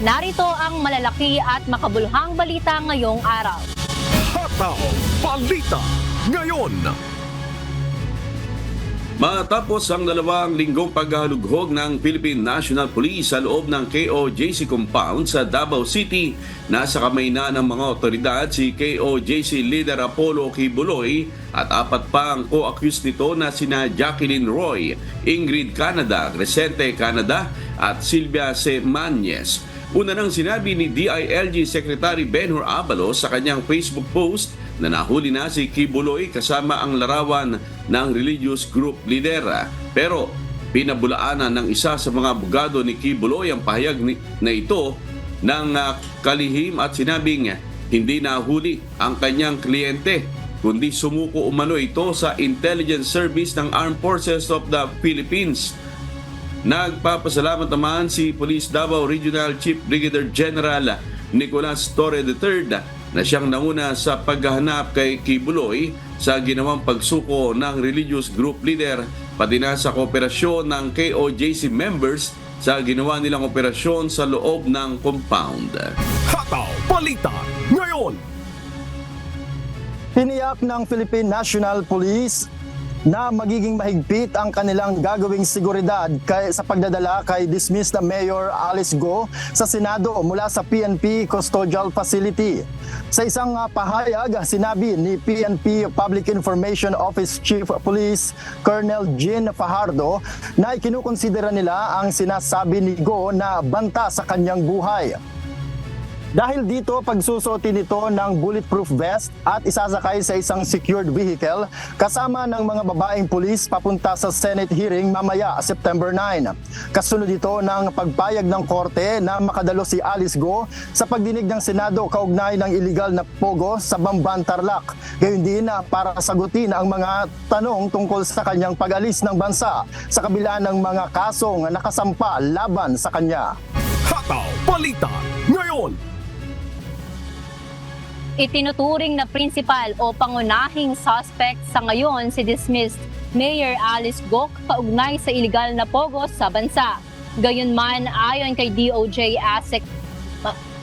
Narito ang malalaki at makabuluhang balita ngayong araw. Hataw Balita ngayon. Matapos ang 2 linggong paghalughog ng Philippine National Police sa loob ng KOJC compound sa Davao City, nasa kamay na ng mga otoridad si KOJC leader Apollo Kibuloy at 4 pa ang co-accused nito na sina Jacqueline Roy, Ingrid Canada, Crescente Canada at Silvia C. Mañez. Una nang sinabi ni DILG Secretary Benhur Abalos sa kanyang Facebook post na nahuli na si Kibuloy kasama ang larawan ng religious group leader. Pero pinabulaanan ng isa sa mga abogado ni Kibuloy ang pahayag na ito ng kalihim at sinabing hindi nahuli ang kanyang kliyente, kundi sumuko umano ito sa intelligence service ng Armed Forces of the Philippines. Nagpapasalamat naman si Police Davao Regional Chief Brigadier General Nicolas Torre III na siyang nauna sa paghahanap kay Kibuloy sa ginawang pagsuko ng religious group leader, pati na sa kooperasyon ng KOJC members sa ginawa nilang operasyon sa loob ng compound. Hataw Balita ngayon. Tiniyak ng Philippine National Police na magiging mahigpit ang kanilang gagawing seguridad sa pagdadala kay dismissed na Mayor Alice Go sa Senado mula sa PNP Custodial Facility. Sa isang pahayag, sinabi ni PNP Public Information Office Chief of Police Colonel Jean Fajardo na ikinukonsidera nila ang sinasabi ni Go na banta sa kanyang buhay. Dahil dito, pagsusuotin nito ng bulletproof vest at isasakay sa isang secured vehicle kasama ng mga babaeng pulis papunta sa Senate hearing mamaya September 9. Kasunod ito ng pagpayag ng korte na makadalo si Alice Go sa pagdinig ng Senado kaugnay ng illegal na pogo sa Bamban, Tarlac. Gayon din para sagutin ang mga tanong tungkol sa kanyang pag-alis ng bansa sa kabila ng mga kasong nakasampa laban sa kanya. Hataw Balita ngayon. Itinuturing na principal o pangunahing suspect sa ngayon si dismissed Mayor Alice Go kaugnay sa iligal na pogo sa bansa. Gayunman, ayon kay DOJ ASEC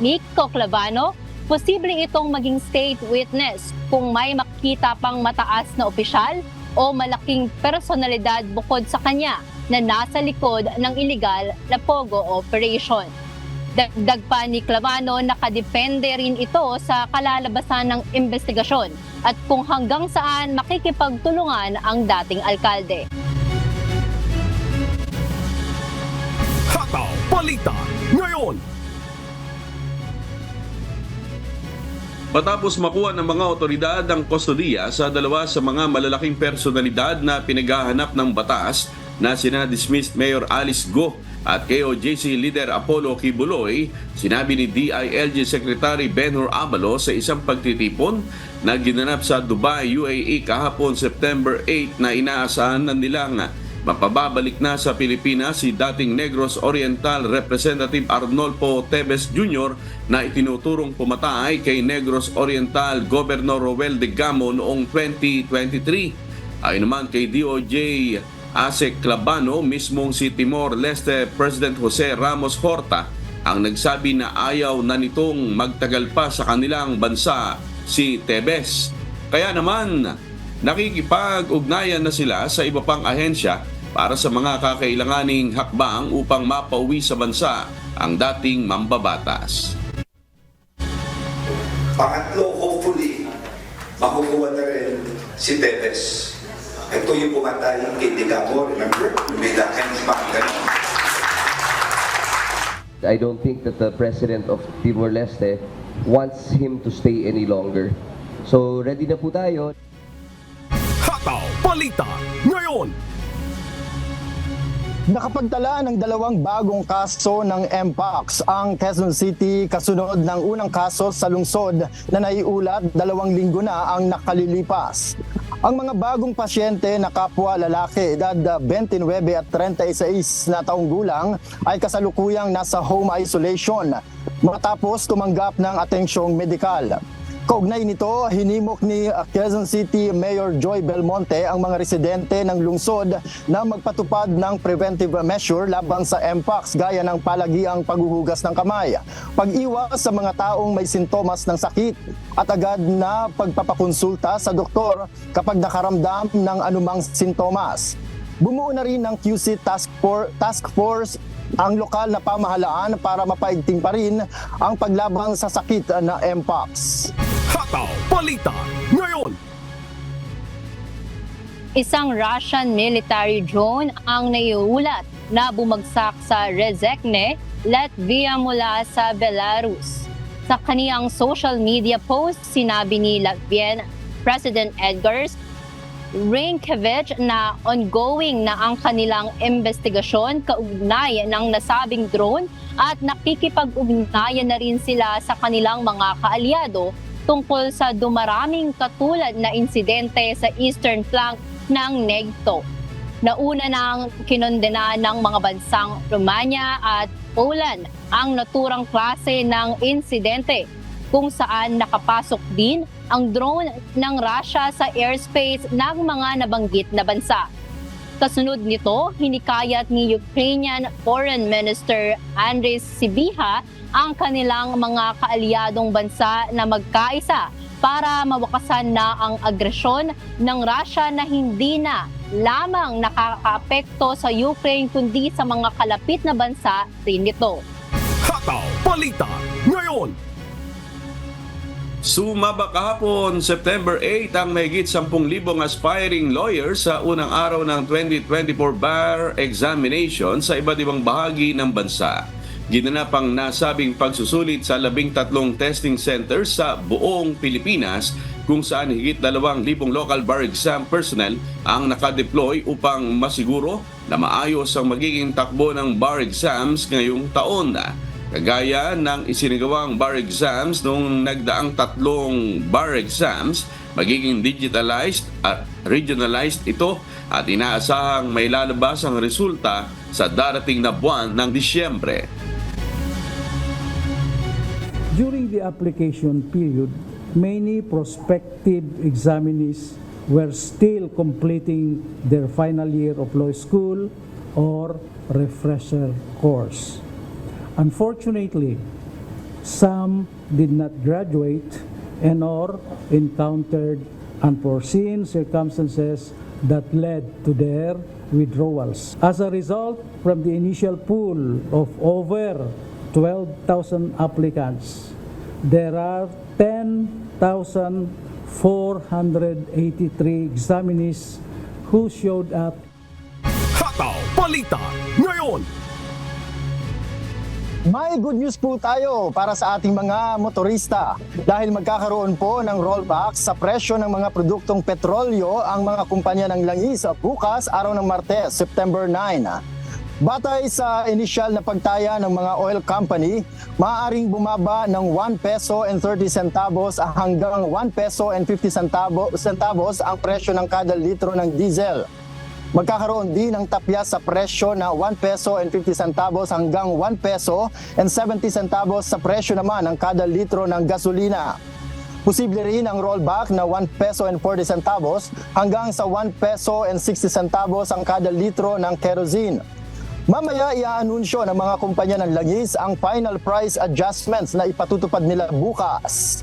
Nico Clavano, posible itong maging state witness kung may makita pang mataas na opisyal o malaking personalidad bukod sa kanya na nasa likod ng iligal na pogo operation. Dagdag pa ni Clavano, nakadepende rin ito sa kalalabasan ng investigasyon at kung hanggang saan makikipagtulungan ang dating alkalde. Hataw Balita ngayon. Matapos makuha ng mga otoridad ang kustodiya sa 2 sa mga malalaking personalidad na pinaghahanap ng batas na sina dismissed Mayor Alice Go at KOJC leader Apollo Kibuloy, sinabi ni DILG Secretary Benhur Abalos sa isang pagtitipon na ginanap sa Dubai, UAE kahapon September 8 na inaasahan na nilang mapababalik na sa Pilipinas si dating Negros Oriental Representative Arnolfo Teves Jr. na itinuturong pumatay kay Negros Oriental Governor Roel de Gamo noong 2023. Ayon naman kay DOJ ASEC Clavano, mismong si Timor-Leste President Jose Ramos Horta ang nagsabi na ayaw na nitong magtagal pa sa kanilang bansa si Teves. Kaya naman, nakikipag-ugnayan na sila sa iba pang ahensya para sa mga kakailanganing hakbang upang mapauwi sa bansa ang dating mambabatas. Pangatlo, hopefully, makukuha na rin si Teves. Ito yung pumatay kay Digamo, remember? With the henchman. I don't think that the president of Timor-Leste wants him to stay any longer. So, ready na po tayo. Hataw Balita ngayon. Nakapagtala ng 2 bagong kaso ng Mpox ang Quezon City kasunod ng unang kaso sa lungsod na naiulat 2 linggo na ang nakalilipas. Ang mga bagong pasyente na kapwa lalaki edad 29 at 36 na taong gulang ay kasalukuyang nasa home isolation matapos tumanggap ng atensyong medikal. Kaugnay nito, hinimok ni Quezon City Mayor Joy Belmonte ang mga residente ng lungsod na magpatupad ng preventive measure laban sa Mpox gaya ng palagiang paghuhugas ng kamay, pag-iwas sa mga taong may sintomas ng sakit at agad na pagpapakonsulta sa doktor kapag nakaramdam ng anumang sintomas. Bumuo na rin ng QC Task Force ang lokal na pamahalaan para mapaigting pa rin ang paglaban sa sakit na Mpox. Hataw Balita ngayon. Isang Russian military drone ang naiulat na bumagsak sa Rezekne, Latvia mula sa Belarus. Sa kaniyang social media post, sinabi ni Latvian President Edgar Rinkevich na ongoing na ang kanilang investigasyon kaugnay ng nasabing drone at nakikipag-ugnayan na rin sila sa kanilang mga kaalyado tungkol sa dumaraming katulad na insidente sa eastern flank ng NATO. Nauna nang kinondena ng mga bansang Romania at Poland ang naturang klase ng insidente kung saan nakapasok din ang drone ng Russia sa airspace ng mga nabanggit na bansa. Kasunod nito, hinikayat ni Ukrainian Foreign Minister Andriy Sybiha ang kanilang mga kaalyadong bansa na magkaisa para mawakasan na ang agresyon ng Russia na hindi na lamang nakakaapekto sa Ukraine kundi sa mga kalapit na bansa rin nito. Hataw Balita ngayon. Sumaba kahapon, September 8, ang mahigit 10,000 aspiring lawyers sa unang araw ng 2024 bar examination sa iba't ibang bahagi ng bansa. Ginanap ang nasabing pagsusulit sa 13 testing centers sa buong Pilipinas kung saan higit 2,000 local bar exam personnel ang nakadeploy upang masiguro na maayos ang magiging takbo ng bar exams ngayong taon. Kagaya ng isinagawang bar exams noong nagdaang 3 bar exams, magiging digitalized at regionalized ito at inaasahang may lalabas ang resulta sa darating na buwan ng Disyembre. During the application period, many prospective examinees were still completing their final year of law school or refresher course. Unfortunately, some did not graduate and or encountered unforeseen circumstances that led to their withdrawals. As a result, from the initial pool of over 12,000 applicants, there are 10,483 examinees who showed up. Hataw Balita ngayon. May good news po tayo para sa ating mga motorista dahil magkakaroon po ng rollback sa presyo ng mga produktong petrolyo ang mga kumpanya ng langis bukas araw ng Martes, September 9. Batay sa inisyal na pagtaya ng mga oil company, maaaring bumaba ng 1 peso and 30 centavos hanggang 1 peso and 50 centavos ang presyo ng kada litro ng diesel. Magkakaroon din ng tapya sa presyo na 1 peso and 50 centavos hanggang 1 peso and 70 centavos sa presyo naman ng kada litro ng gasolina. Posible rin ang rollback na 1 peso and 40 centavos hanggang sa 1 peso and 60 centavos ang kada litro ng kerosene. Mamaya iaanunsyo ng mga kumpanya ng langis ang final price adjustments na ipatutupad nila bukas.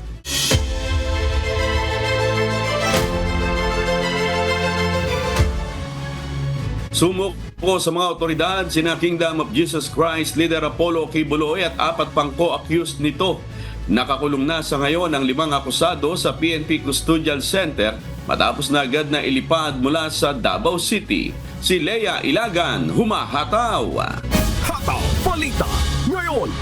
Sumuko sa mga otoridad sina Kingdom of Jesus Christ leader Apollo Kibuloy at 4 pang co-accused nito. Nakakulong na sa ngayon ang 5 akusado sa PNP Custodial Center matapos na agad na ilipad mula sa Davao City. Si Lea Ilagan, humahataw. Hataw Balita ngayon.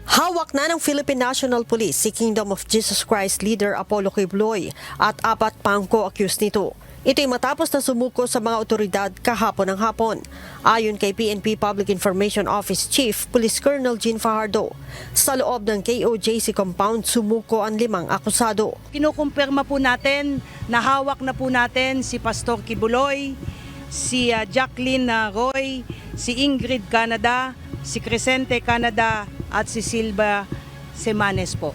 Hawak na ng Philippine National Police si Kingdom of Jesus Christ leader Apollo Kibuloy at 4 pang co-accused nito. Ito'y matapos na sumuko sa mga otoridad kahapon ng hapon. Ayon kay PNP Public Information Office Chief Police Colonel Jean Fajardo, sa loob ng KOJC compound sumuko ang 5 akusado. Kinukumpirma po natin na hawak na po natin si Pastor Kibuloy, si Jacqueline Roy, si Ingrid Canada, si Crescente Canada at si Silva Semanes po.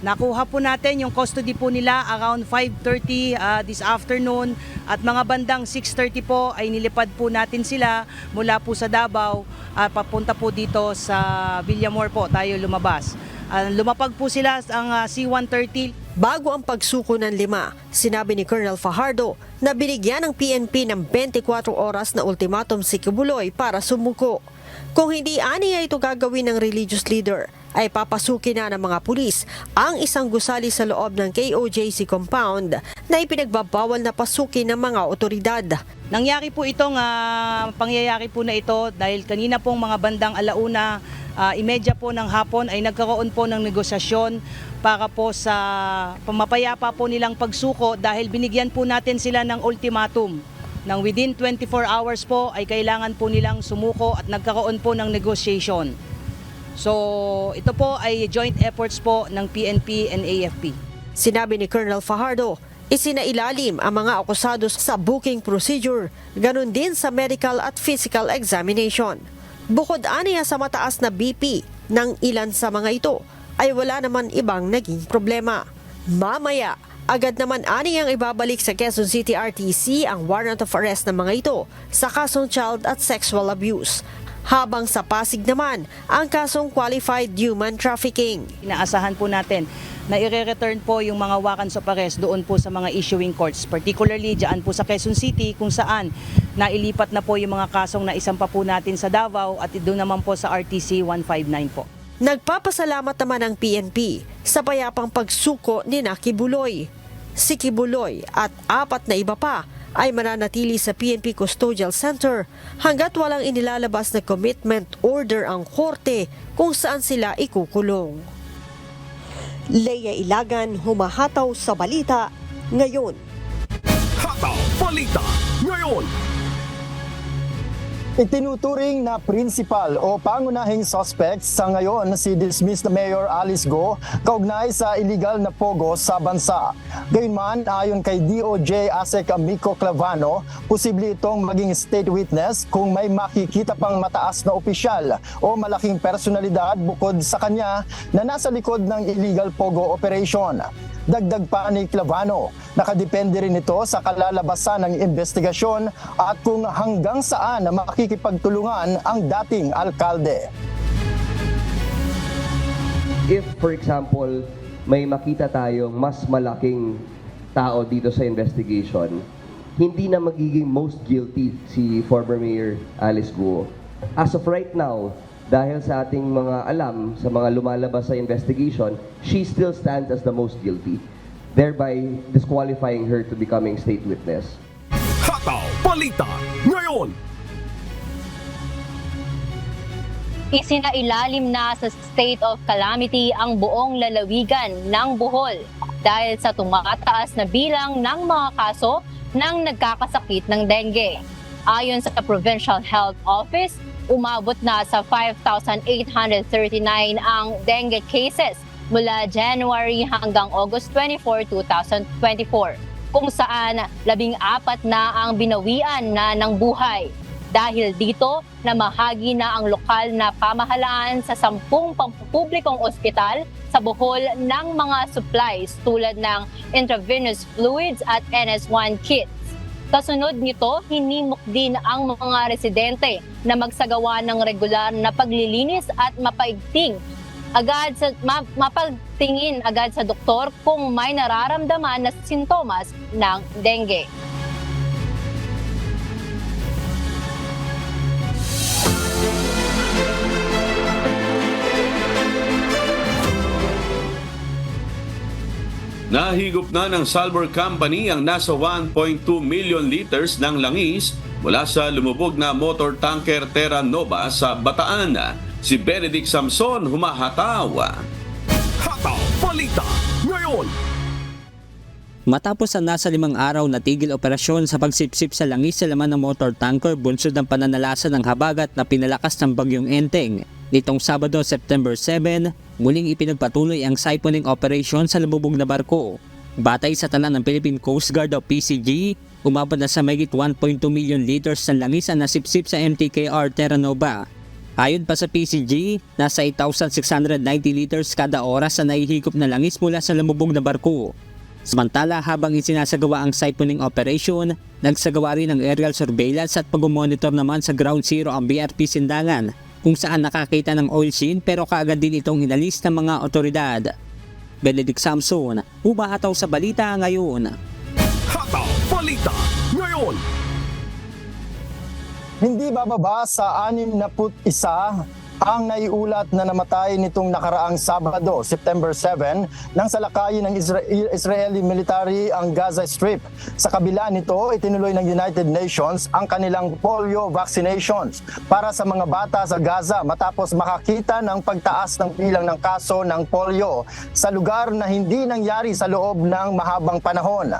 Nakuha po natin yung custody po nila around 5:30 this afternoon at mga bandang 6:30 po ay nilipad po natin sila mula po sa Davao papunta po dito sa Villamor po tayo lumabas. Lumapag po sila ang C-130. Bago ang pagsuko ng 5, sinabi ni Colonel Fajardo na binigyan ng PNP ng 24 oras na ultimatum si Kibuloy para sumuko. Kung hindi aniya ito gagawin ng religious leader, ay papasukin na ng mga pulis ang isang gusali sa loob ng KOJC compound na ipinagbabawal na pasukin ng mga otoridad. Nangyari po itong pangyayari po na ito dahil kanina pong mga bandang 1:30 po ng hapon ay nagkaroon po ng negosasyon para po sa pamapayapa po nilang pagsuko dahil binigyan po natin sila ng ultimatum. Nang within 24 hours po ay kailangan po nilang sumuko at nagkaroon po ng negotiation. So ito po ay joint efforts po ng PNP and AFP. Sinabi ni Colonel Fajardo, isinailalim ang mga akusado sa booking procedure, ganun din sa medical at physical examination. Bukod aniya sa mataas na BP ng ilan sa mga ito, ay wala naman ibang naging problema. Mamaya, agad naman aniyang ibabalik sa Quezon City RTC ang warrant of arrest ng mga ito sa kasong child at sexual abuse. Habang sa Pasig naman, ang kasong qualified human trafficking. Inaasahan po natin na i-return po yung mga warrants of arrest doon po sa mga issuing courts, particularly dyan po sa Quezon City kung saan nailipat na po yung mga kasong na isampa po natin sa Davao at doon naman po sa RTC 159 po. Nagpapasalamat naman ang PNP sa payapang pagsuko ni Kibuloy. Si Kibuloy at 4 na iba pa ay mananatili sa PNP Custodial Center hanggat walang inilalabas na commitment order ang korte kung saan sila ikukulong. Leia Ilagan, humahataw sa balita ngayon. Hataw Balita ngayon. Itinuturing na principal o pangunahing suspect sa ngayon si dismissed Mayor Alice Go kaugnay sa illegal na pogo sa bansa. Gayunman, ayon kay DOJ ASEC Amico Clavano, posible itong maging state witness kung may makikita pang mataas na opisyal o malaking personalidad bukod sa kanya na nasa likod ng illegal pogo operation. Dagdag pa ni Clavano, nakadepende rin ito sa kalalabasan ng investigasyon at kung hanggang saan makikipagtulungan ang dating alkalde. If, for example, may makita tayong mas malaking tao dito sa investigation, hindi na magiging most guilty si former Mayor Alice Go. As of right now, dahil sa ating mga alam, sa mga lumalabas sa investigation, she still stands as the most guilty, thereby disqualifying her to becoming state witness. Hataw Balita ngayon. Isinailalim na sa state of calamity ang buong lalawigan ng Bohol dahil sa tumataas na bilang ng mga kaso ng nagkakasakit ng dengue. Ayon sa Provincial Health Office, umabot na sa 5,839 ang dengue cases mula January hanggang August 24, 2024, kung saan 14 na ang binawian na ng buhay. Dahil dito, namahagi na ang lokal na pamahalaan sa 10 pampublikong ospital sa Bohol ng mga supplies tulad ng intravenous fluids at NS1 kits. Kasunod nito, hinimok din ang mga residente na magsagawa ng regular na paglilinis at mapagtingin agad sa doktor kung may nararamdaman na sintomas ng dengue. Nahigop na ng Salvor Company ang nasa 1.2 million liters ng langis mula sa lumubog na motor tanker Terra Nova sa Bataan. Si Benedict Samson humahataw. Hataw Balita ngayon. Matapos ang nasa 5 araw na tigil operasyon sa pagsipsip sa langis sa laman ng motor tanker bunsod ng pananalasa ng habagat na pinalakas ng bagyong Enteng. Nitong Sabado, September 7, muling ipinagpatuloy ang siphoning operation sa lumubog na barko. Batay sa tala ng Philippine Coast Guard o PCG, umabot na sa mahigit 1.2 million liters ng langis ang nasipsip sa MTKR Terra Nova. Ayon pa sa PCG, nasa 8,690 liters kada oras na nahihigop na langis mula sa lumubog na barko. Samantala, habang isinasagawa ang siphoning operation, nagsagawa rin ng aerial surveillance at pag-monitor naman sa ground zero ang BRP Sindangan, kung saan nakakita ng oil sheen pero kaagad din itong inalis ng mga otoridad. Benedict Samson, umahataw sa balita ngayon. Hataw Balita ngayon. Hindi bababa sa 61 ang naiulat na namatay nitong nakaraang Sabado, September 7, nang salakayin ng Israeli military ang Gaza Strip. Sa kabila nito, itinuloy ng United Nations ang kanilang polio vaccinations para sa mga bata sa Gaza matapos makakita ng pagtaas ng bilang ng kaso ng polio sa lugar na hindi nangyari sa loob ng mahabang panahon.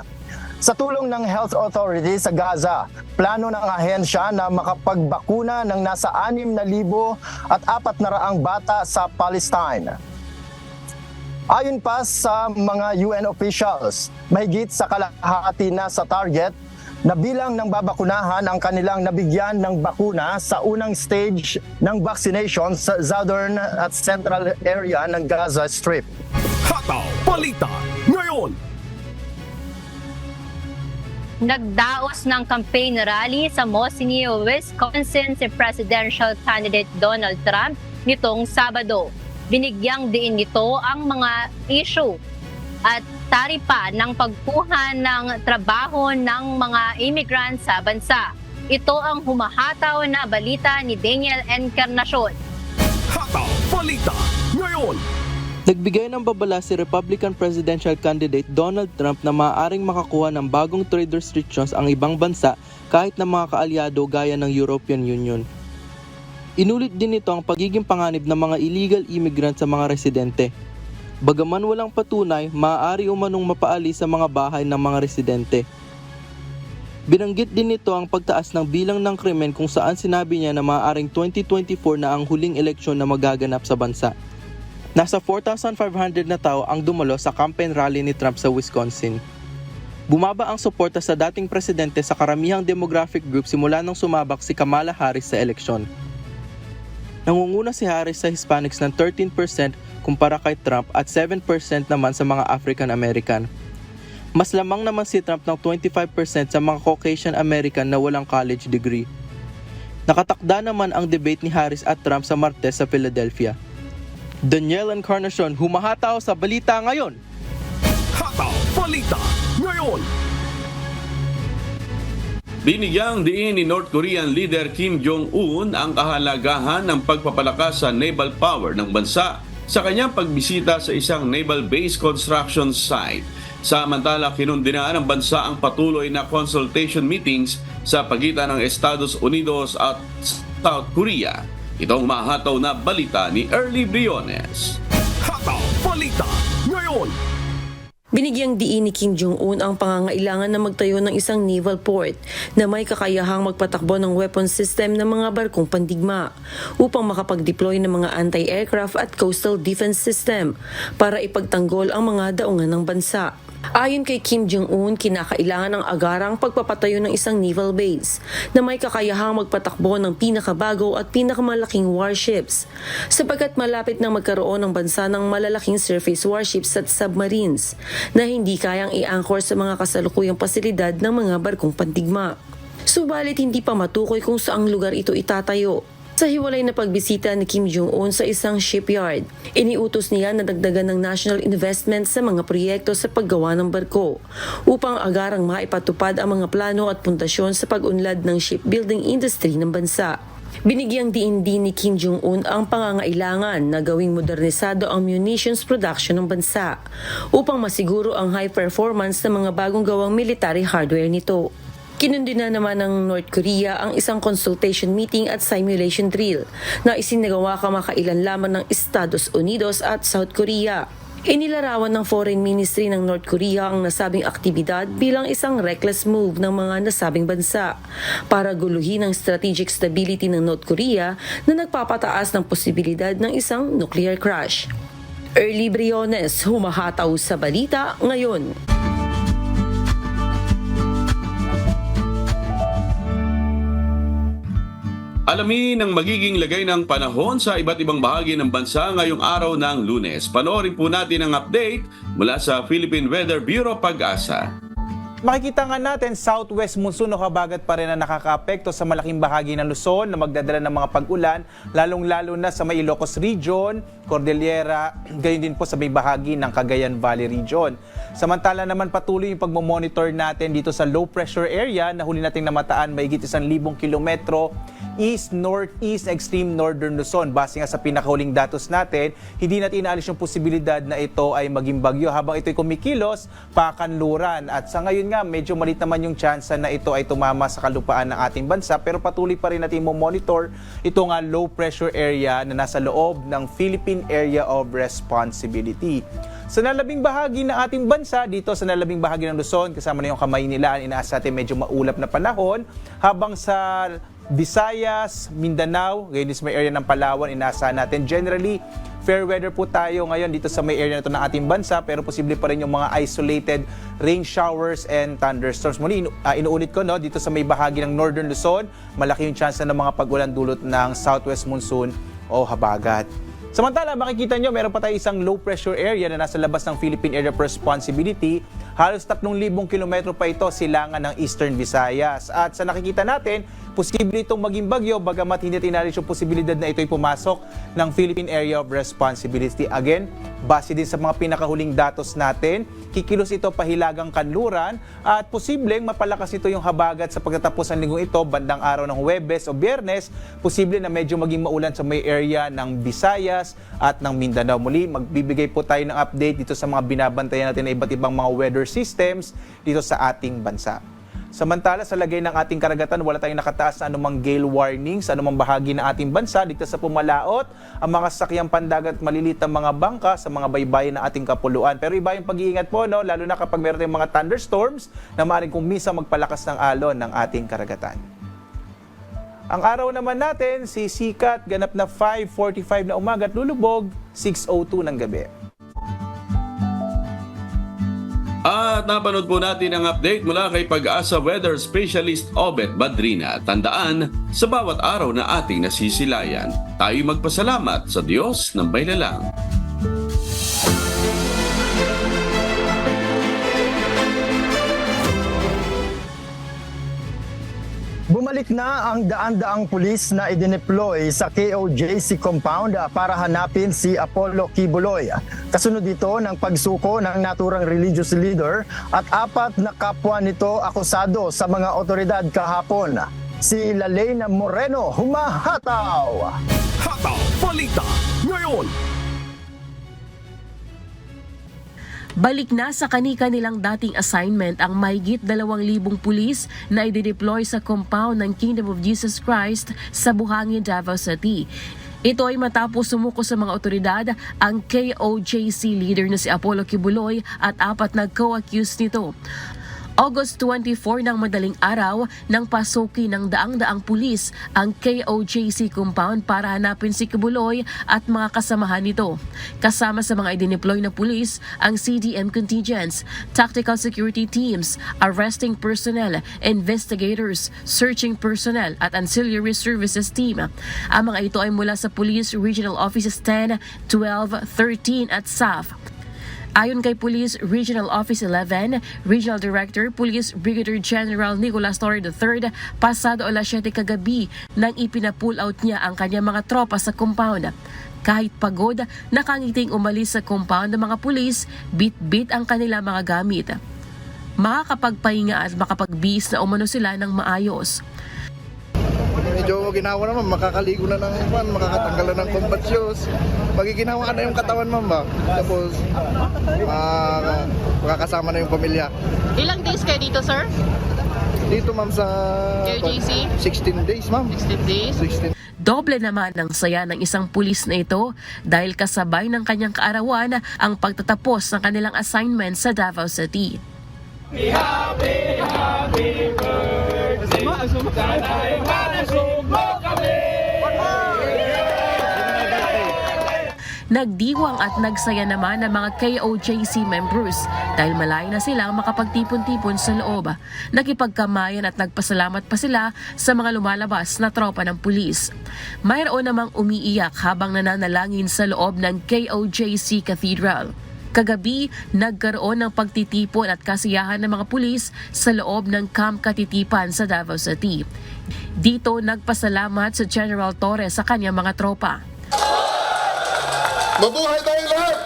Sa tulong ng Health Authority sa Gaza, plano ng ahensya na makapagbakuna ng nasa 6,400 bata sa Palestine. Ayon pa sa mga UN officials, mahigit sa kalahati na sa target na bilang ng babakunahan ang kanilang nabigyan ng bakuna sa unang stage ng vaccination sa southern at central area ng Gaza Strip. Hataw Balita ngayon. Nagdaos ng campaign rally sa Mosinee, Wisconsin si presidential candidate Donald Trump nitong Sabado. Binigyang diin nito ang mga issue at taripa ng pagkuha ng trabaho ng mga immigrant sa bansa. Ito ang humahataw na balita ni Daniel Encarnacion. Hataw Balita ngayon. Nagbigay ng babala si Republican presidential candidate Donald Trump na maaaring makakuha ng bagong trade restrictions ang ibang bansa kahit na mga kaalyado gaya ng European Union. Inulit din nito ang pagiging panganib ng mga illegal immigrant sa mga residente. Bagaman walang patunay, maaari umanong mapaalis sa mga bahay ng mga residente. Binanggit din nito ang pagtaas ng bilang ng krimen kung saan sinabi niya na maaaring 2024 na ang huling eleksyon na magaganap sa bansa. Nasa 4,500 na tao ang dumalo sa campaign rally ni Trump sa Wisconsin. Bumaba ang suporta sa dating presidente sa karamihang demographic group simula nang sumabak si Kamala Harris sa eleksyon. Nangunguna si Harris sa Hispanics ng 13% kumpara kay Trump at 7% naman sa mga African American. Mas lamang naman si Trump ng 25% sa mga Caucasian American na walang college degree. Nakatakda naman ang debate ni Harris at Trump sa Martes sa Philadelphia. Daniel Encarnacion, humahataw sa balita ngayon. Hataw Balita ngayon. Binigyang diin ni North Korean leader Kim Jong-un ang kahalagahan ng pagpapalakas sa naval power ng bansa sa kanyang pagbisita sa isang naval base construction site. Samantala, kinundinaan ng bansa ang patuloy na consultation meetings sa pagitan ng Estados Unidos at South Korea. Itong mahataw na balita ni Early Briones. Hataw Balita ngayon. Binigyang diin ni Kim Jong-un ang pangangailangan na magtayo ng isang naval port na may kakayahang magpatakbo ng weapon system ng mga barkong pandigma upang makapag-deploy ng mga anti-aircraft at coastal defense system para ipagtanggol ang mga daungan ng bansa. Ayon kay Kim Jong-un, kinakailangan ng agarang pagpapatayo ng isang naval base na may kakayahang magpatakbo ng pinakabago at pinakamalaking warships sapagkat malapit na magkaroon ng bansa ng malalaking surface warships at submarines na hindi kayang i-anchor sa mga kasalukuyang pasilidad ng mga barkong pandigma. Subalit hindi pa matukoy kung saang lugar ito itatayo. Sa hiwalay na pagbisita ni Kim Jong-un sa isang shipyard, iniutos niya na dagdagan ng national investment sa mga proyekto sa paggawa ng barko upang agarang maipatupad ang mga plano at pundasyon sa pag-unlad ng shipbuilding industry ng bansa. Binigyang diin din ni Kim Jong-un ang pangangailangan na gawing modernisado ang munitions production ng bansa upang masiguro ang high performance ng mga bagong gawang military hardware nito. Kinundina naman ng North Korea ang isang consultation meeting at simulation drill na isinagawa kamakailan lamang ng Estados Unidos at South Korea. Inilarawan ng Foreign Ministry ng North Korea ang nasabing aktibidad bilang isang reckless move ng mga nasabing bansa para guluhin ang strategic stability ng North Korea na nagpapataas ng posibilidad ng isang nuclear crash. Early Briones, humahataw sa balita ngayon. Alamin ang magiging lagay ng panahon sa iba't ibang bahagi ng bansa ngayong araw ng Lunes. Panoorin po natin ang update mula sa Philippine Weather Bureau Pag-asa. Makikita nga natin, southwest monsoon o habagat pa rin na nakakaapekto sa malaking bahagi ng Luzon na magdadala ng mga pag-ulan, lalong-lalo na sa may Ilocos Region, Cordillera, gayon din po sa may bahagi ng Cagayan Valley Region. Samantala naman patuloy yung pagmamonitor natin dito sa low pressure area na huli nating namataan mahigit 1,000 kilometro east, northeast, extreme northern Luzon. Base nga sa pinakahuling datos natin, hindi natin inaalis yung posibilidad na ito ay maging bagyo habang ito'y kumikilos pakanluran. At sa ngayon nga, medyo malit naman yung chance na ito ay tumama sa kalupaan ng ating bansa, pero patuloy pa rin natin monitor ito nga low pressure area na nasa loob ng Philippine Area of Responsibility. Sa nalabing bahagi ng ating bansa, dito sa nalabing bahagi ng Luzon, kasama na yung Kamaynilaan, inaasa natin medyo maulap na panahon, habang sa Visayas, Mindanao, ngayon is may area ng Palawan, inaasahan natin. Generally, fair weather po tayo ngayon dito sa may area na ito ng ating bansa, pero posible pa rin yung mga isolated rain showers and thunderstorms. Muli, inuulit ko, no, dito sa may bahagi ng Northern Luzon, malaki yung chance na ng mga pag-ulan dulot ng southwest monsoon o habagat. Samantala, makikita nyo, meron pa tayo isang low pressure area na nasa labas ng Philippine Area of Responsibility. Halos 3,000 kilometro pa ito silangan ng Eastern Visayas. At sa nakikita natin, posible itong maging bagyo bagamat hindi tinalis yung posibilidad na ito'y pumasok ng Philippine Area of Responsibility. Again, base din sa mga pinakahuling datos natin, kikilos ito pahilagang kanluran at posibleng mapalakas ito yung habagat sa pagtatapos ng linggong ito bandang araw ng Huwebes o Biyernes. Posible na medyo maging maulan sa may area ng Visayas at ng Mindanao. Muli, magbibigay po tayo ng update dito sa mga binabantayan natin na iba't ibang mga weather systems dito sa ating bansa. Samantala, sa lagay ng ating karagatan, wala tayong nakataas na anumang gale warning sa anumang bahagi ng ating bansa. Dito sa pumalaot, ang mga sasakyang pandagat malilit ang mga bangka sa mga baybayin ng ating kapuluan. Pero iba yung pag-iingat po, no? Lalo na kapag meron tayong mga thunderstorms na maaaring kumisa magpalakas ng alon ng ating karagatan. Ang araw naman natin, sisikat, ganap na 5:45 na umaga at lulubog 6:02 ng gabi. At napanood po natin ang update mula kay Pag-asa Weather Specialist Obet Badrina. Tandaan, sa bawat araw na ating nasisilayan, tayo magpasalamat sa Diyos ng may lalang. Bumalik na ang daan-daang pulis na idineploy sa KOJC compound para hanapin si Apollo Kibuloy. Kasunod dito ng pagsuko ng naturang religious leader at 4 na kapwa nito akusado sa mga otoridad kahapon. Si Lalena Moreno humahataw! Hataw Balita ngayon. Balik na sa kani-kanilang dating assignment ang mahigit 2,000 pulis na idideploy sa compound ng Kingdom of Jesus Christ sa Buhangin, Davao City. Ito ay matapos sumuko sa mga otoridad ang KOJC leader na si Apollo Kibuloy at 4 na co-accused nito. August 24 ng madaling araw nang pasukin ng daang-daang pulis ang KOJC compound para hanapin si Kibuloy at mga kasamahan nito. Kasama sa mga idineploy na pulis ang CDM contingents, tactical security teams, arresting personnel, investigators, searching personnel at ancillary services team. Ang mga ito ay mula sa Police Regional Offices 10, 12, 13 at SAF. Ayon kay Police Regional Office 11, Regional Director Police Brigadier General Nicolas Torre III, pasado alas 7 kagabi nang ipina-pull out niya ang kanyang mga tropa sa compound. Kahit pagod, nakangiting umalis sa compound ng mga pulis, bit-bit ang kanilang mga gamit. Makakapagpahinga at makapagbiis na umano sila ng maayos. Medyo ginawa naman, makakaligo na ng makakatanggal na ng combat shoes. Magiginawa ka na yung katawan, ma'am ba? Tapos, makakasama na yung pamilya. Ilang days kayo dito, sir? Dito, ma'am, sa KOJC? 16 days, ma'am. 16 days? 16. Doble naman ang saya ng isang pulis na ito dahil kasabay ng kanyang kaarawan ang pagtatapos ng kanilang assignment sa Davao City. Happy birthday! Sana'y malasog mo kami! Nagdiwang at nagsaya naman ang mga KOJC members dahil malayo na silang makapagtipon-tipon sa loob. Nakipagkamayan at nagpasalamat pa sila sa mga lumalabas na tropa ng pulis. Mayroon namang umiiyak habang nananalangin sa loob ng KOJC Cathedral. Kagabi, nagkaroon ng pagtitipon at kasiyahan ng mga pulis sa loob ng Camp Katitipan sa Davao City. Dito, nagpasalamat sa General Torres sa kanyang mga tropa. Mabuhay tayong lahat!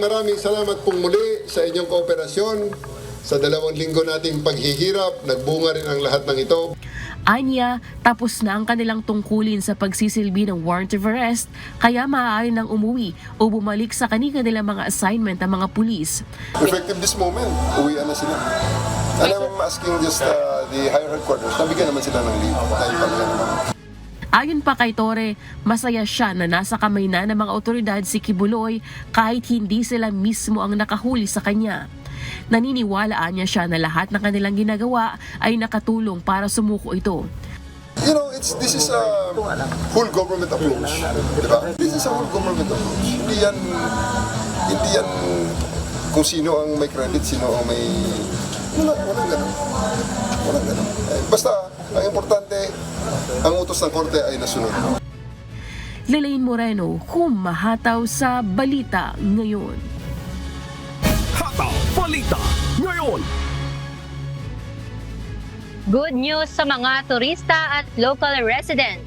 Maraming salamat pong muli sa inyong kooperasyon. Sa 2 linggo nating paghihirap, nagbunga rin ang lahat ng ito. Anya, tapos na ang kanilang tungkulin sa pagsisilbi ng warrant of arrest, kaya maaari nang umuwi o bumalik sa kanilang mga assignment ang mga pulis. Effective this moment, uwian na sila. And I'm asking just the higher headquarters, nabigyan naman sila ng leave. Dahil naman. Ayon pa kay Torre, masaya siya na nasa kamay na ng mga otoridad si Kibuloy kahit hindi sila mismo ang nakahuli sa kanya. Naniniwalaan niya siya na lahat ng kanilang ginagawa ay nakatulong para sumuko ito. You know, this is a whole government approach. Diba? This is a whole government approach. Hindi yan kung sino ang may credit, sino ang may... Walang ganun. Basta, ang importante, ang utos ng korte ay nasunod. Lelaine Moreno, humahataw sa Balita Ngayon. Hataw Balita Ngayon. Good news sa mga turista at local residents.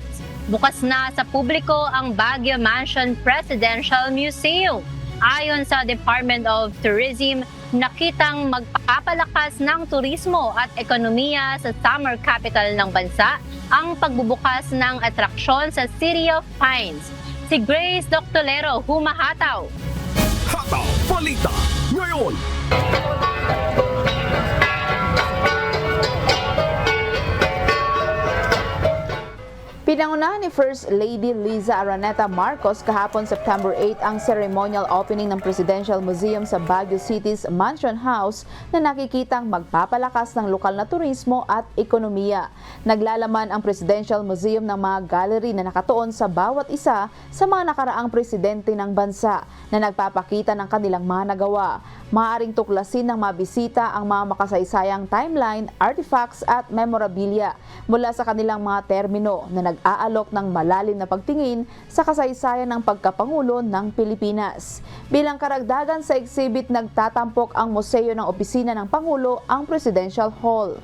Bukas na sa publiko ang Baguio Mansion Presidential Museum. Ayon sa Department of Tourism, nakitang magpapalakas ng turismo at ekonomiya sa summer capital ng bansa ang pagbubukas ng atraksyon sa City of Pines. Si Grace Doctolero, humahataw. Hataw Balita Ngayon. Pinangunahan ni First Lady Liza Araneta Marcos kahapon September 8 ang ceremonial opening ng Presidential Museum sa Baguio City's Mansion House na nakikitang magpapalakas ng lokal na turismo at ekonomiya. Naglalaman ang Presidential Museum ng mga gallery na nakatuon sa bawat isa sa mga nakaraang presidente ng bansa na nagpapakita ng kanilang mga nagawa. Maaaring tuklasin ng mabisita ang mga makasaysayang timeline, artifacts at memorabilia mula sa kanilang mga termino na nag-aalok ng malalim na pagtingin sa kasaysayan ng pagkapangulo ng Pilipinas. Bilang karagdagan sa exhibit, nagtatampok ang museo ng opisina ng Pangulo, ang Presidential Hall.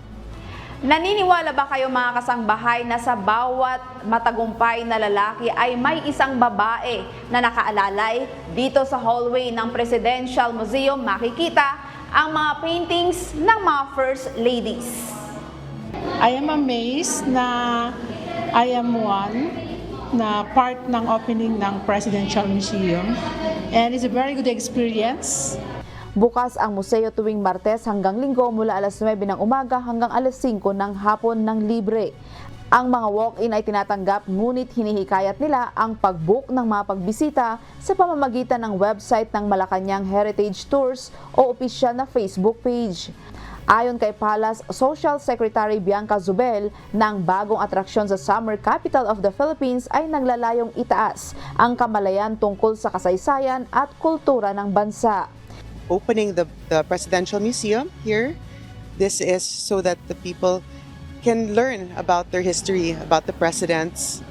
Naniniwala ba kayo mga kasangbahay na sa bawat matagumpay na lalaki ay may isang babae na nakaalalay? Dito sa hallway ng Presidential Museum makikita ang mga paintings ng mga First Ladies. I am amazed na I am one na part ng opening ng Presidential Museum and it's a very good experience. Bukas ang museo tuwing Martes hanggang Linggo mula alas 9 ng umaga hanggang alas 5 ng hapon ng libre. Ang mga walk-in ay tinatanggap ngunit hinihikayat nila ang pag-book ng mga pagbisita sa pamamagitan ng website ng Malacanang Heritage Tours o opisyal na Facebook page. Ayon kay Palace Social Secretary Bianca Zubel, ng bagong atraksyon sa Summer Capital of the Philippines ay naglalayong itaas ang kamalayan tungkol sa kasaysayan at kultura ng bansa. Opening the Presidential Museum here, this is so that the people can learn about their history, about the presidents.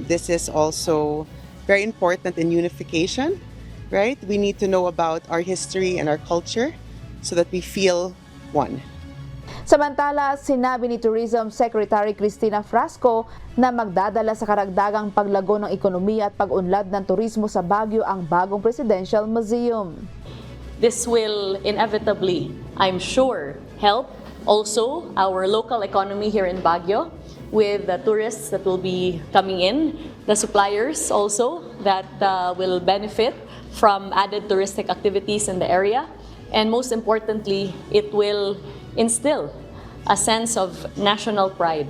This is also very important in unification, right? We need to know about our history and our culture so that we feel one. Samantala, sinabi ni Tourism Secretary Cristina Frasco na magdadala sa karagdagang paglago ng ekonomiya at pag-unlad ng turismo sa Baguio ang bagong Presidential Museum. This will inevitably, I'm sure, help also our local economy here in Baguio with the tourists that will be coming in, the suppliers also that will benefit from added touristic activities in the area, and most importantly, it will instill a sense of national pride.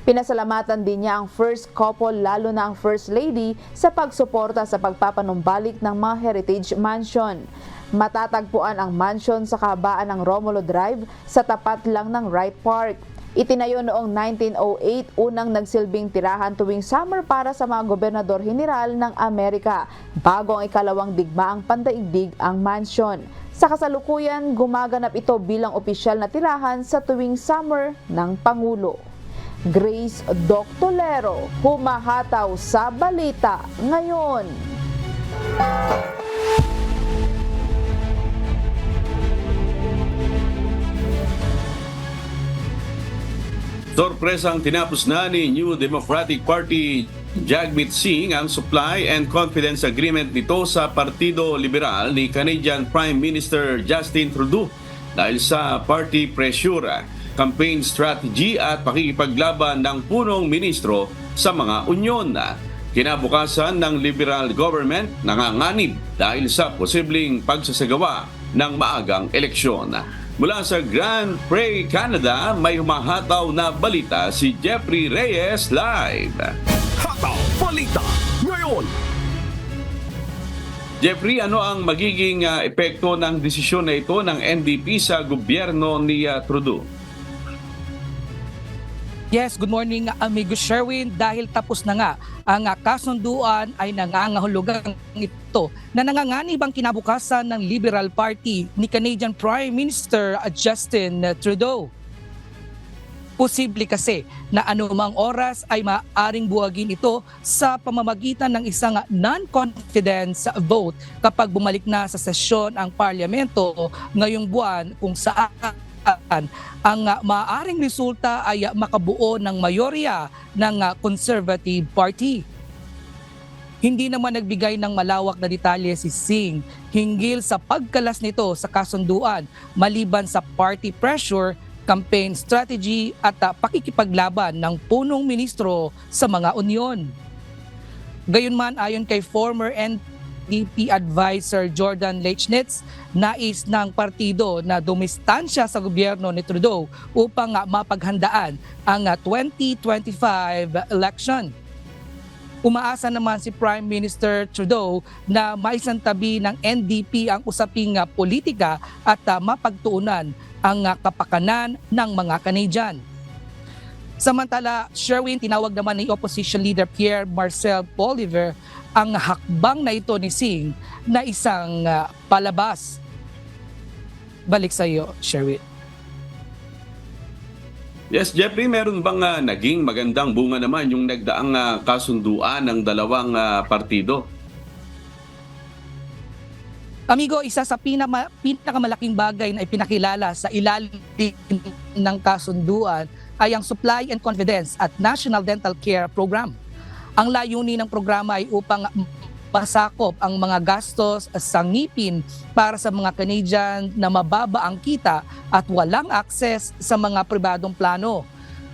Pinasalamatan din niya ang first couple, lalo na ang First Lady, sa pagsuporta sa pagpapanumbalik ng mga heritage mansion. Matatagpuan ang mansion sa kahabaan ng Romulo Drive sa tapat lang ng Wright Park. Itinayo noong 1908, unang nagsilbing tirahan tuwing summer para sa mga gobernador general ng Amerika bago ang ikalawang digmaang pandaigdig ang mansyon. Sa kasalukuyan, gumaganap ito bilang opisyal na tirahan sa tuwing summer ng Pangulo. Grace Doctolero, humahataw sa balita ngayon. Sorpresang tinapos na ni New Democratic Party Jagmeet Singh ang supply and confidence agreement nito sa Partido Liberal ni Canadian Prime Minister Justin Trudeau dahil sa party pressure, campaign strategy at pakikipaglaban ng punong ministro sa mga unyon. Kinabukasan ng Liberal government nanganganib dahil sa posibleng pagsasagawa ng maagang eleksyon. Mula sa Grand Prairie, Canada, may humahataw na balita si Jeffrey Reyes live. Hataw Balita ngayon. Jeffrey, ano ang magiging epekto ng desisyon na ito ng NDP sa gobyerno ni Trudeau? Yes, good morning amigo Sherwin. Dahil tapos na nga ang kasunduan ay nangangahulugang ito na nanganganib ang kinabukasan ng Liberal Party ni Canadian Prime Minister Justin Trudeau. Posible kasi na anumang oras ay maaaring buwagin ito sa pamamagitan ng isang non-confidence vote kapag bumalik na sa sesyon ang parlamento ngayong buwan kung saan ang maaaring resulta ay makabuo ng mayorya ng Conservative Party. Hindi naman nagbigay ng malawak na detalye si Singh hinggil sa pagkalas nito sa kasunduan maliban sa party pressure, campaign strategy at pakikipaglaban ng punong ministro sa mga unyon. Gayunman, ayon kay former NDP advisor Jordan Lechnitz, nais ng partido na dumistansya sa gobyerno ni Trudeau upang mapaghandaan ang 2025 election. Umaasa naman si Prime Minister Trudeau na maisantabi ng NDP ang usaping politika at mapagtuunan ang kapakanan ng mga Canadian. Samantala, Sherwin, tinawag naman ni Opposition Leader Pierre Marcel Poliver ang hakbang na ito ni Singh na isang palabas. Balik sa iyo, Sherwin. Yes, Jeffrey, meron bang naging magandang bunga naman yung nagdaang kasunduan ng dalawang partido? Amigo, isa sa pinakamalaking bagay na ipinakilala sa ilalim ng kasunduan ay ang Supply and Confidence at National Dental Care Program. Ang layunin ng programa ay upang pasakop ang mga gastos sa ngipin para sa mga Canadian na mababa ang kita at walang access sa mga pribadong plano.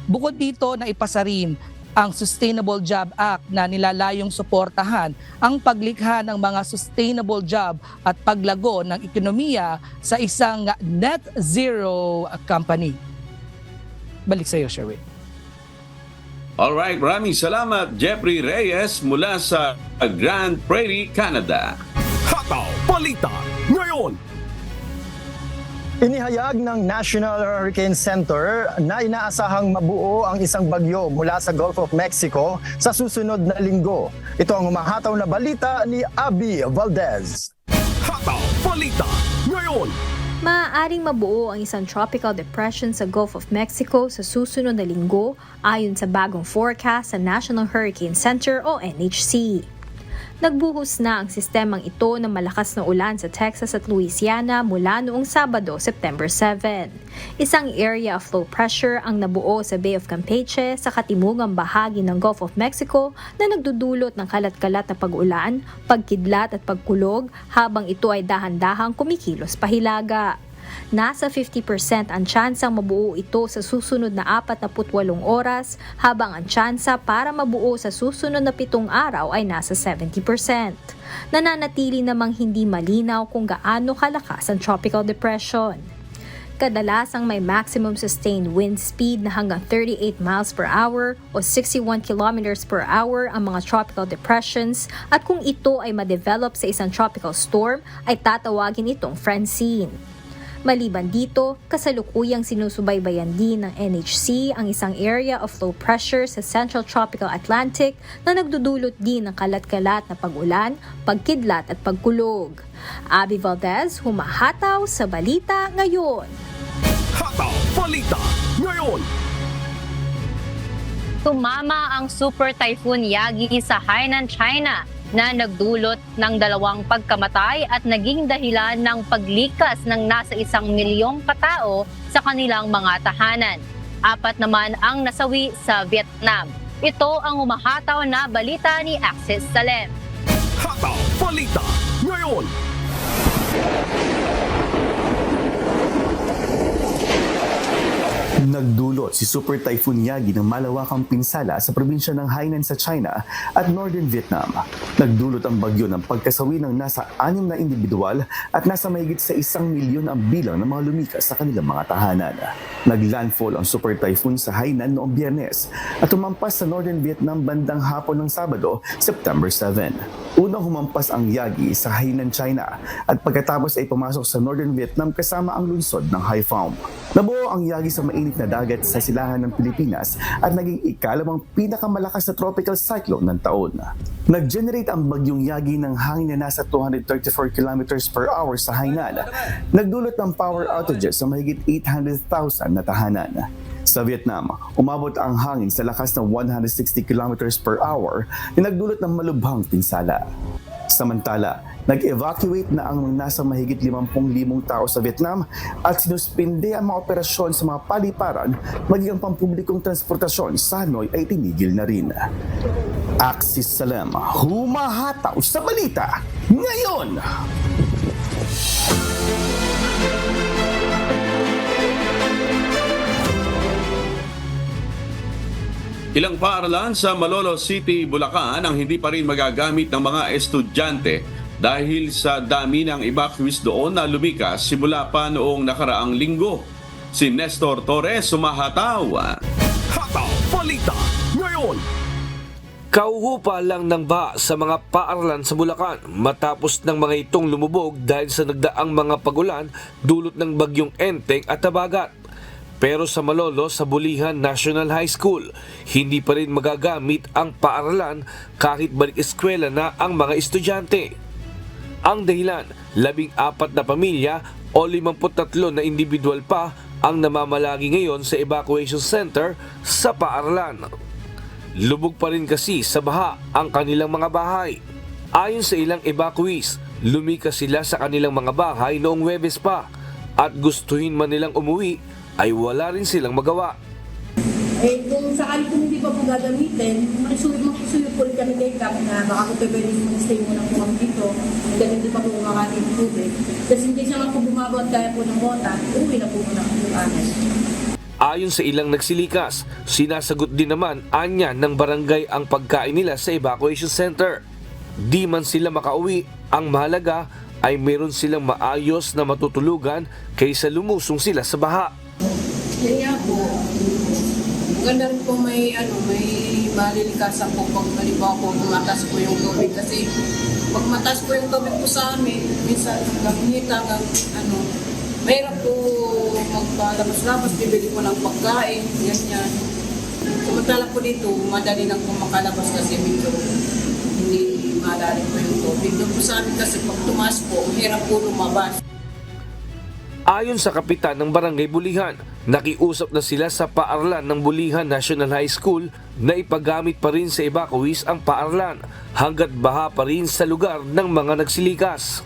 Bukod dito, naipasa rin ang Sustainable Job Act na nilalayong suportahan ang paglikha ng mga sustainable job at paglago ng ekonomiya sa isang net zero company. Balik sa iyo, Sherwin. Alright, maraming salamat Jeffrey Reyes mula sa Grand Prairie, Canada. Hataw Balita ngayon. Inihayag ng National Hurricane Center na inaasahang mabuo ang isang bagyo mula sa Gulf of Mexico sa susunod na linggo. Ito ang humahataw na balita ni Abby Valdez. Hataw Balita ngayon. Maaaring mabuo ang isang tropical depression sa Gulf of Mexico sa susunod na linggo ayon sa bagong forecast sa National Hurricane Center o NHC. Nagbuhos na ang sistemang ito ng malakas na ulan sa Texas at Louisiana mula noong Sabado, September 7. Isang area of low pressure ang nabuo sa Bay of Campeche sa katimugang bahagi ng Gulf of Mexico na nagdudulot ng kalat-kalat na pag-ulan, pagkidlat at pagkulog habang ito ay dahan-dahang kumikilos pahilaga. Nasa 50% ang tsansang mabuo ito sa susunod na 48 oras habang ang tsansa para mabuo sa susunod na 7 araw ay nasa 70%. Nananatili namang hindi malinaw kung gaano kalakas ang tropical depression. Kadalasang may maximum sustained wind speed na hanggang 38 miles per hour o 61 kilometers per hour ang mga tropical depressions at kung ito ay ma-develop sa isang tropical storm ay tatawagin itong Francine. Maliban dito, kasalukuyang sinusubaybayan din ng NHC ang isang area of low pressure sa Central Tropical Atlantic na nagdudulot din ng kalat-kalat na pag-ulan, pagkidlat at pagkulog. Abby Valdez, humahataw sa balita ngayon. Hataw Balita Ngayon. Tumama ang Super Typhoon Yagi sa Hainan, China na nagdulot ng 2 pagkamatay at naging dahilan ng paglikas ng nasa 1 milyong katao sa kanilang mga tahanan. 4 naman ang nasawi sa Vietnam. Ito ang humahataw na balita ni Axis Salem. Hataw Balita Ngayon. Nagdulot si Super Typhoon Yagi ng malawakang pinsala sa probinsya ng Hainan sa China at Northern Vietnam. Nagdulot ang bagyo ng pagkasawi ng nasa 6 na individual at nasa mahigit sa 1 milyon ang bilang ng mga lumikas sa kanilang mga tahanan. Naglandfall ang Super Typhoon sa Hainan noong Biyernes at humampas sa Northern Vietnam bandang hapon ng Sabado, September 7. Unang humampas ang Yagi sa Hainan, China at pagkatapos ay pumasok sa Northern Vietnam kasama ang lungsod ng Haiphong. Nabuo ang Yagi sa mainit na dagat sa silangan ng Pilipinas at naging ikalawang pinakamalakas na tropical cyclone ng taon. Nag-generate ang bagyong Yagi ng hangin na nasa 234 km per hour sa Hainan. Nagdulot ng power outages sa mahigit 800,000 na tahanan. Sa Vietnam, umabot ang hangin sa lakas ng 160 km per hour na nagdulot ng malubhang pinsala. Samantala, nag-evacuate na ang nasa mahigit 50,000 tao sa Vietnam at sinuspinde ang mga operasyon sa mga paliparan maging ang pampublikong transportasyon sa Hanoi ay tinigil na rin. Axis Salem, humahataw sa balita ngayon! Ilang paaralan sa Malolos City, Bulacan ang hindi pa rin magagamit ng mga estudyante dahil sa dami ng evacuees doon na lumikas simula pa noong nakaraang linggo. Si Nestor Torres sumahataw. Hataw Balita Ngayon. Kauhupa lang ng baha sa mga paaralan sa Bulacan matapos ng mga itong lumubog dahil sa nagdaang mga pagulan dulot ng bagyong Enteng at Habagat. Pero sa Malolos sa Bulihan National High School, hindi pa rin magagamit ang paaralan kahit balik eskwela na ang mga estudyante. Ang dahilan, 14 na pamilya o 53 na individual pa ang namamalagi ngayon sa evacuation center sa paaralan. Lubog pa rin kasi sa baha ang kanilang mga bahay. Ayon sa ilang evacuees, lumikas sila sa kanilang mga bahay noong Huwebes pa at gustuhin man nilang umuwi ay wala rin silang magawa. Kung sakali kung hindi pa po gagamitin, magsuyo po rin kami kay Cap na baka kung pwede mag-stay muna po kami dito hanggang hindi pa po makakating tubig. Kasi hindi siya lang po bumabaw at kaya po ng bota, uwi na po muna kami kanan. Ayon sa ilang nagsilikas, sinasagot din naman anya ng barangay ang pagkain nila sa evacuation center. Di man sila makauwi, ang mahalaga ay meron silang maayos na matutulugan kaysa lumusong sila sa baha. Yan nga po. Maganda rin po may malilikasan po pag malibaw po matas po yung tubig kasi pag matas po yung tubig po sa amin, minsan hanggang mahirap po magpalabas-labas, bibili po ng pagkain, ganyan. Samantala po dito, madali lang po makalabas kasi medyo hindi madali po yung tubig. Doon po sa amin kasi pag tumas po, hirap po lumabas. Ayon sa kapitan ng Barangay Bulihan, nakiusap na sila sa paaralan ng Bulihan National High School na ipagamit pa rin sa evacuees ang paaralan hanggat baha pa rin sa lugar ng mga nagsilikas.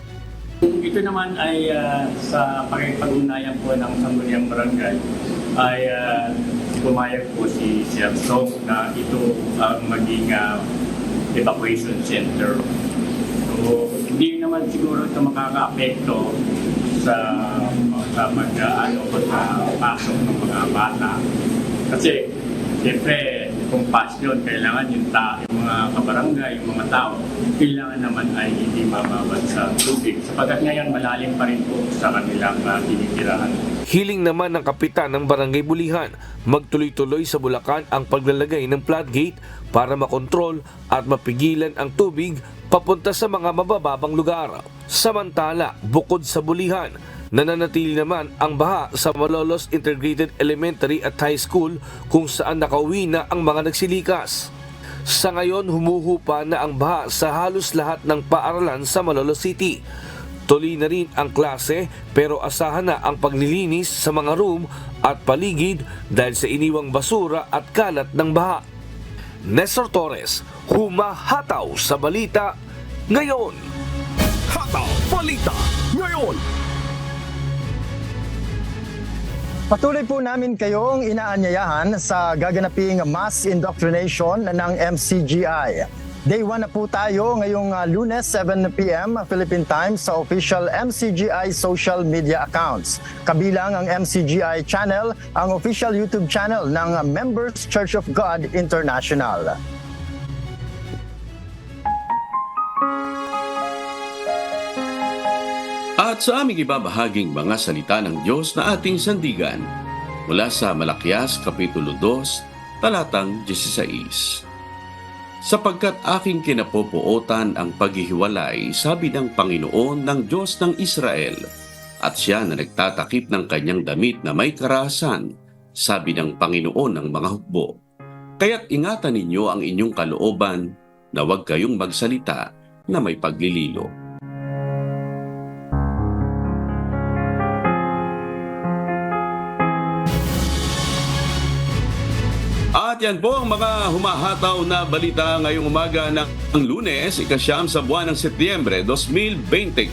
Ito naman ay sa pakipag-ugnayan po ng Sangguniang Barangay ay pumayag po si Sir Song na ito ang maging evacuation center. So, hindi naman siguro ito makaka-apekto sa pagpasok ng mga bata. Kasi, siyempre, kung pasyon, kailangan yung mga kabarangay, yung mga tao, kailangan naman ay hindi mababad sa tubig. Sapagkat ngayon, malalim pa rin po sa kanilang tinitirahan. Hiling naman ng kapitan ng Barangay Bulihan, magtuloy-tuloy sa Bulacan ang paglalagay ng floodgate para makontrol at mapigilan ang tubig papunta sa mga mabababang lugar. Samantala, bukod sa Bulihan, Nananatili naman ang baha sa Malolos Integrated Elementary at High School kung saan nakauwi na ang mga nagsilikas. Sa ngayon, humuhupa na ang baha sa halos lahat ng paaralan sa Malolos City. Tuloy na rin ang klase pero asahan na ang paglilinis sa mga room at paligid dahil sa iniwang basura at kalat ng baha. Nestor Torres, humahataw sa balita ngayon. Hataw Balita Ngayon. Patuloy po namin kayong inaanyayahan sa gaganaping mass indoctrination ng MCGI. Day 1 na po tayo ngayong Lunes 7 p.m. Philippine Time sa official MCGI social media accounts. Kabilang ang MCGI channel, ang official YouTube channel ng Members Church of God International. At sa aming ibabahaging mga salita ng Diyos na ating sandigan mula sa Malakias Kapitulo 2, talatang 16. Sapagkat aking kinapupuotan ang paghihiwalay, sabi ng Panginoon ng Diyos ng Israel, at siya na nagtatakip ng kanyang damit na may karahasan, sabi ng Panginoon ng mga hukbo. Kaya't ingatan ninyo ang inyong kalooban na huwag kayong magsalita na may paglililo. At yan po ang mga humahataw na balita ngayong umaga ng Lunes, ikasyam sa buwan ng Setyembre 2024.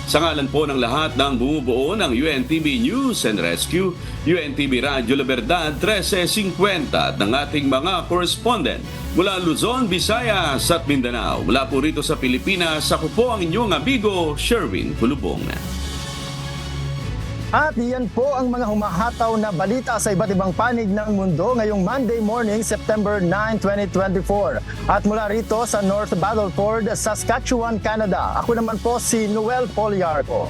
Sa ngalan po ng lahat ng bumubuo ng UNTV News and Rescue, UNTV Radio La Verdad 1350 at ng ating mga correspondent mula Luzon, Visayas at Mindanao. Mula po rito sa Pilipinas, ako po ang inyong amigo Sherwin Pulubong. At iyan po ang mga humahataw na balita sa iba't ibang panig ng mundo ngayong Monday morning, September 9, 2024. At mula rito sa North Battleford, Saskatchewan, Canada, ako naman po si Noel Poliarco.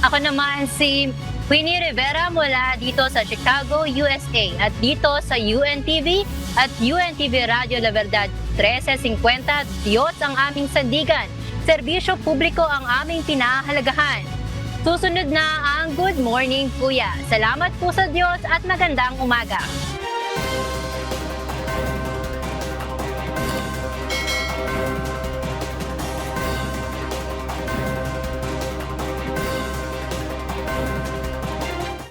Ako naman si Winnie Rivera mula dito sa Chicago, USA. At dito sa UNTV at UNTV Radio La Verdad 1350, Diyos ang aming sandigan. Serbisyo publiko ang aming pinahahalagahan. Susunod na ang Good Morning Kuya. Salamat po sa Diyos at magandang umaga.